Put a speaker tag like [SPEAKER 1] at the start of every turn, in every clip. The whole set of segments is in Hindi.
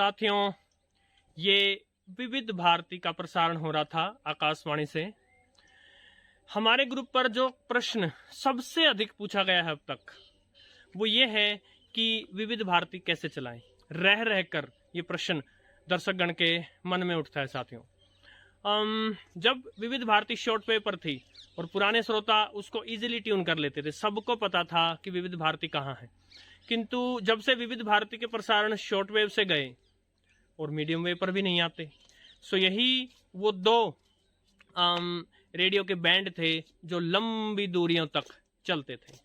[SPEAKER 1] साथियों, ये विविध भारती का प्रसारण हो रहा था आकाशवाणी से। हमारे ग्रुप पर जो प्रश्न सबसे अधिक पूछा गया है अब तक वो ये है कि विविध भारती कैसे चलाएं। रह रहकर ये प्रश्न दर्शकगण के मन में उठता है साथियों। जब विविध भारती शॉर्ट वेव पर थी और पुराने श्रोता उसको इजीली ट्यून कर लेते थे, सबको पता था कि विविध भारती कहाँ है। किंतु जब से विविध भारती के प्रसारण शॉर्ट वेव से गए और मीडियम वेव पर भी नहीं आते, सो यही वो दो रेडियो के बैंड थे जो लंबी दूरियों तक चलते थे।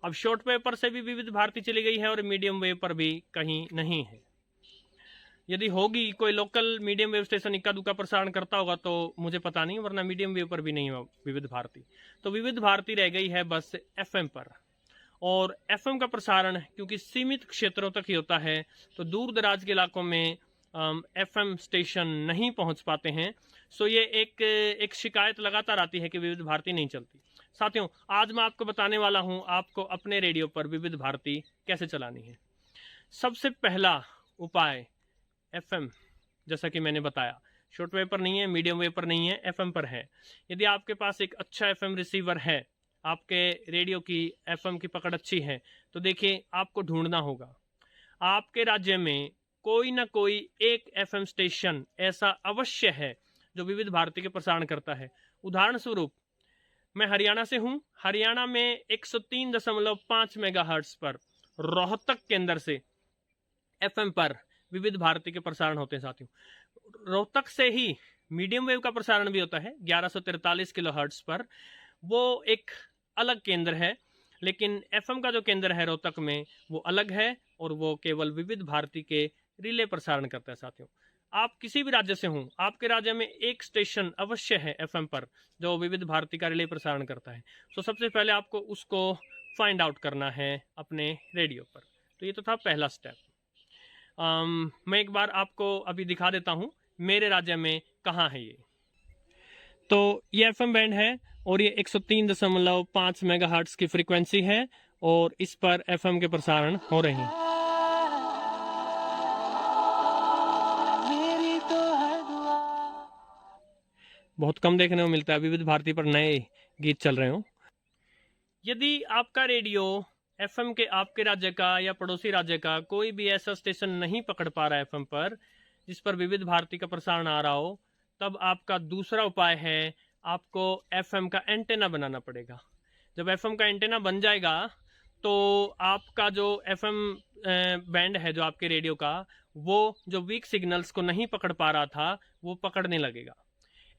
[SPEAKER 1] अब शॉर्ट वेव पर से भी विविध भारती चली गई है और मीडियम वेव पर भी कहीं नहीं है। यदि होगी कोई लोकल मीडियम वेव स्टेशन इक्का दुक्का प्रसारण करता होगा तो मुझे पता नहीं, वरना मीडियम वेव पर भी नहीं है विविध भारती। तो विविध भारती रह गई है बस एफएम पर। और एफएम का प्रसारण क्योंकि सीमित क्षेत्रों तक ही होता है तो दूर दराज के इलाकों में एफएम स्टेशन नहीं पहुंच पाते हैं। सो ये एक शिकायत लगातार आती है कि विविध भारती नहीं चलती। साथियों, आज मैं आपको बताने वाला हूं आपको अपने रेडियो पर विविध भारती कैसे चलानी है। सबसे पहला उपाय एफएम, जैसा कि मैंने बताया, शॉर्ट वेव पर नहीं है, मीडियम वेव पर नहीं है, एफएम पर है। यदि आपके पास एक अच्छा एफएम रिसीवर है, आपके रेडियो की एफएम की पकड़ अच्छी है, तो देखिए आपको ढूंढना होगा। आपके राज्य में कोई ना कोई एक एफएम स्टेशन ऐसा अवश्य है जो विविध भारती के प्रसारण करता है। उदाहरण स्वरूप मैं हरियाणा से हूं। हरियाणा में 103.5 मेगाहर्ट्ज पर रोहतक केंद्र से एफएम पर विविध भारती के प्रसारण होते हैं साथियों। रोहतक से ही मीडियम वेव का प्रसारण भी होता है 1143 किलोहर्ट्ज पर, वो एक अलग केंद्र है। लेकिन एफएम का जो केंद्र है रोहतक में वो अलग है और वो केवल विविध भारती के रिले प्रसारण करता है साथियों। आप किसी भी राज्य से हों, आपके राज्य में एक स्टेशन अवश्य है एफएम पर जो विविध भारती का रिले प्रसारण करता है। तो सबसे पहले आपको उसको फाइंड आउट करना है अपने रेडियो पर। तो ये तो था पहला स्टेप। मैं एक बार आपको अभी दिखा देता हूं मेरे राज्य में कहाँ है ये। तो ये एफएम बैंड है और ये 103.5 मेगाहर्ट्ज की फ्रीक्वेंसी है और इस पर एफएम के प्रसारण हो रहे हैं। बहुत कम देखने को मिलता है विविध भारती पर नए गीत चल रहे हो। यदि आपका रेडियो एफएम के आपके राज्य का या पड़ोसी राज्य का कोई भी ऐसा स्टेशन नहीं पकड़ पा रहा है एफएम पर जिस पर विविध भारती का प्रसारण आ रहा हो, तब आपका दूसरा उपाय है आपको एफएम का एंटेना बनाना पड़ेगा। जब एफएम का एंटेना बन जाएगा तो आपका जो एफएम बैंड है जो आपके रेडियो का, वो जो वीक सिग्नल्स को नहीं पकड़ पा रहा था वो पकड़ने लगेगा।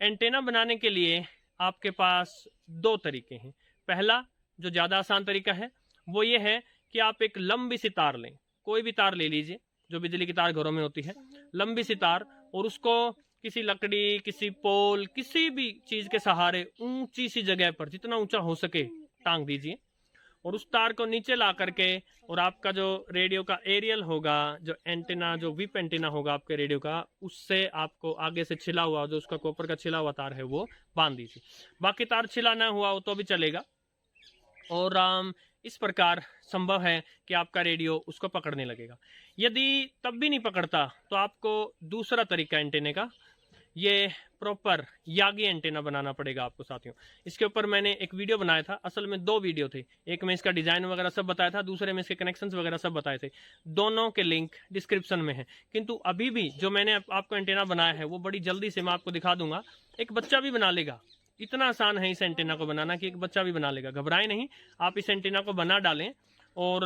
[SPEAKER 1] एंटेना बनाने के लिए आपके पास दो तरीके हैं। पहला जो ज़्यादा आसान तरीका है वो ये है कि आप एक लंबी सी तार लें, कोई भी तार ले लीजिए जो बिजली की तार घरों में होती है, लंबी सी तार, और उसको किसी लकड़ी, किसी पोल, किसी भी चीज़ के सहारे ऊंची सी जगह पर जितना ऊंचा हो सके टांग दीजिए और उस तार को नीचे ला करके और आपका जो रेडियो का एरियल होगा, जो एंटेना, जो विप एंटेना होगा आपके रेडियो का, उससे आपको आगे से छिला हुआ जो उसका कॉपर का छिला हुआ तार है वो बांध दीजिए। बाकी तार छिला ना हुआ हो तो भी चलेगा। और इस प्रकार संभव है कि आपका रेडियो उसको पकड़ने लगेगा। यदि तब भी नहीं पकड़ता तो आपको दूसरा तरीका एंटेने का, ये प्रॉपर यागी एंटेना बनाना पड़ेगा आपको साथियों। इसके ऊपर मैंने एक वीडियो बनाया था, असल में दो वीडियो थे, एक में इसका डिजाइन वगैरह सब बताया था, दूसरे में इसके कनेक्शंस वगैरह सब बताए थे। दोनों के लिंक डिस्क्रिप्शन में है। किंतु अभी भी जो मैंने आपको एंटेना बनाया है वो बड़ी जल्दी से मैं आपको दिखा दूंगा। एक बच्चा भी बना लेगा, इतना आसान है इस एंटेना को बनाना कि एक बच्चा भी बना लेगा। घबराए नहीं, आप इस एंटेना को बना डालें। और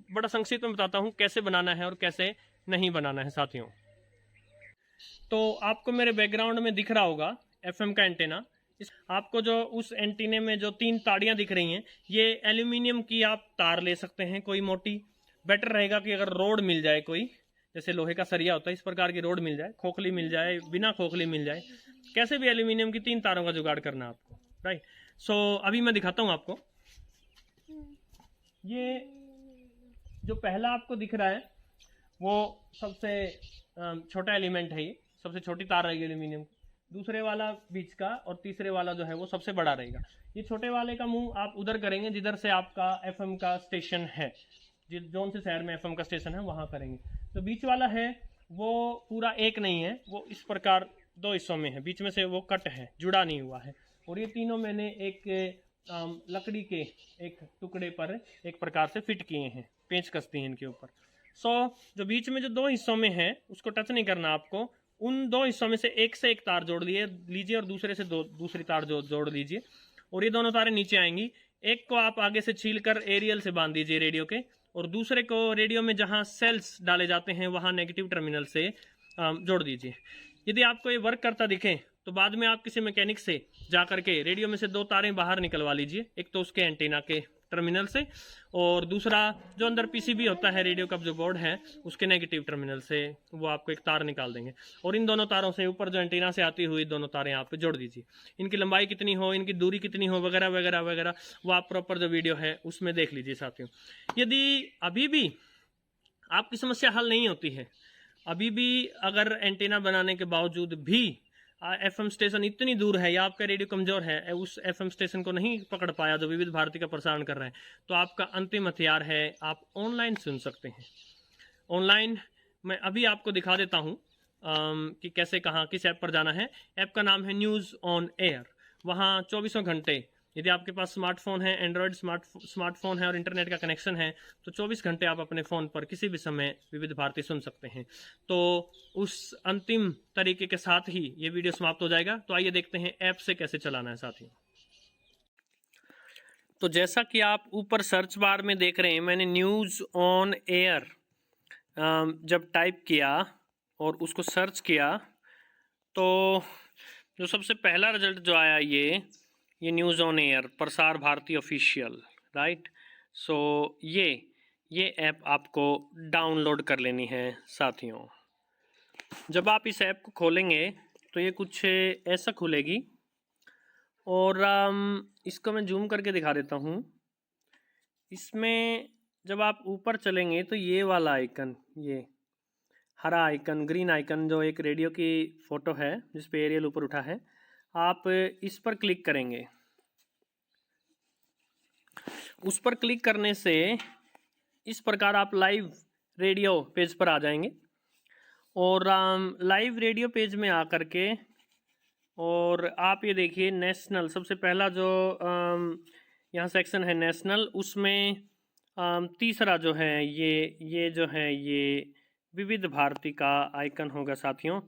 [SPEAKER 1] बड़ा संक्षिप्त में बताता हूँ कैसे बनाना है और कैसे नहीं बनाना है साथियों। तो आपको मेरे बैकग्राउंड में दिख रहा होगा एफएम का एंटेना। आपको जो उस एंटीने में जो 3 ताड़ियां दिख रही हैं, ये एल्यूमिनियम की आप तार ले सकते हैं, कोई मोटी। बेटर रहेगा कि अगर रोड मिल जाए कोई, जैसे लोहे का सरिया होता है इस प्रकार की रोड मिल जाए, खोखली मिल जाए, बिना खोखली मिल जाए, कैसे भी एल्यूमिनियम की 3 तारों का जुगाड़ करना आपको, राइट। सो अभी मैं दिखाता हूँ आपको। ये जो पहला आपको दिख रहा है वो सबसे छोटा एलिमेंट है, ये सबसे छोटी तार रहेगी एल्यूमिनियम की। दूसरे वाला बीच का और तीसरे वाला जो है वो सबसे बड़ा रहेगा। ये छोटे वाले का मुंह आप उधर करेंगे जिधर से आपका एफएम का स्टेशन है, जोन से शहर में एफएम का स्टेशन है वहां करेंगे। तो बीच वाला है वो पूरा एक नहीं है, वो इस प्रकार दो हिस्सों में है, बीच में से वो कट है, जुड़ा नहीं हुआ है। और ये तीनों मैंने एक लकड़ी के एक टुकड़े पर एक प्रकार से फिट किए हैं, पेंच कसती हैं इनके ऊपर। जो बीच में जो दो हिस्सों में है उसको टच नहीं करना आपको। उन दो हिस्सों में से एक तार जोड़ लीजिए और दूसरे से दूसरी तार जोड़ लीजिए, और ये दोनों तारें नीचे आएंगी। एक को आप आगे से छील कर एरियल से बांध दीजिए रेडियो के, और दूसरे को रेडियो में जहां सेल्स डाले जाते हैं वहां नेगेटिव टर्मिनल से जोड़ दीजिए। यदि आपको ये वर्क करता दिखे तो बाद में आप किसी मैकेनिक से जा करके रेडियो में से दो तारें बाहर निकलवा लीजिए, एक तो उसके एंटीना के टर्मिनल से, और दूसरा जो अंदर पीसीबी होता है रेडियो का जो बोर्ड है उसके नेगेटिव टर्मिनल से वो आपको एक तार निकाल देंगे, और इन दोनों तारों से ऊपर जो एंटीना से आती हुई दोनों तारें यहाँ पे जोड़ दीजिए। इनकी लंबाई कितनी हो, इनकी दूरी कितनी हो, वगैरह वगैरह वगैरह वो आप प्रॉपर जो वीडियो है उसमें देख लीजिए साथियों। यदि अभी भी आपकी समस्या हल नहीं होती है, अभी भी अगर एंटीना बनाने के बावजूद भी एफएम स्टेशन इतनी दूर है या आपका रेडियो कमजोर है, उस एफएम स्टेशन को नहीं पकड़ पाया जो विविध भारती का प्रसारण कर रहे हैं, तो आपका अंतिम हथियार है, आप ऑनलाइन सुन सकते हैं। ऑनलाइन मैं अभी आपको दिखा देता हूं कि कैसे, कहाँ, किस ऐप पर जाना है। ऐप का नाम है न्यूज़ ऑन एयर। वहाँ 24 घंटे, यदि आपके पास स्मार्टफोन है, एंड्रॉयड स्मार्टफोन है और इंटरनेट का कनेक्शन है, तो 24 घंटे आप अपने फ़ोन पर किसी भी समय विविध भारती सुन सकते हैं। तो उस अंतिम तरीके के साथ ही ये वीडियो समाप्त हो जाएगा। तो आइए देखते हैं ऐप से कैसे चलाना है साथियों। तो जैसा कि आप ऊपर सर्च बार में देख रहे हैं, मैंने न्यूज़ ऑन एयर जब टाइप किया और उसको सर्च किया तो जो सबसे पहला रिजल्ट जो आया ये news on air Prasar Bharati official, right. सो ये ऐप आपको डाउनलोड कर लेनी है साथियों। जब आप इस ऐप को खोलेंगे तो ये कुछ ऐसा खुलेगी, और इसको मैं जूम करके दिखा देता हूँ। इसमें जब आप ऊपर चलेंगे तो ये वाला आइकन, ये हरा आइकन, ग्रीन आइकन, जो एक रेडियो की फ़ोटो है जिस पे एरियल ऊपर उठा है, आप इस पर क्लिक करेंगे। उस पर क्लिक करने से इस प्रकार आप लाइव रेडियो पेज पर आ जाएंगे, और लाइव रेडियो पेज में आकर के और आप ये देखिए नेशनल, सबसे पहला जो यहाँ सेक्शन है नेशनल, उसमें तीसरा जो है ये जो है ये विविध भारती का आइकन होगा साथियों।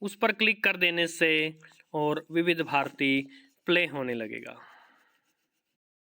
[SPEAKER 1] उस पर क्लिक कर देने से और विविध भारती प्ले होने लगेगा।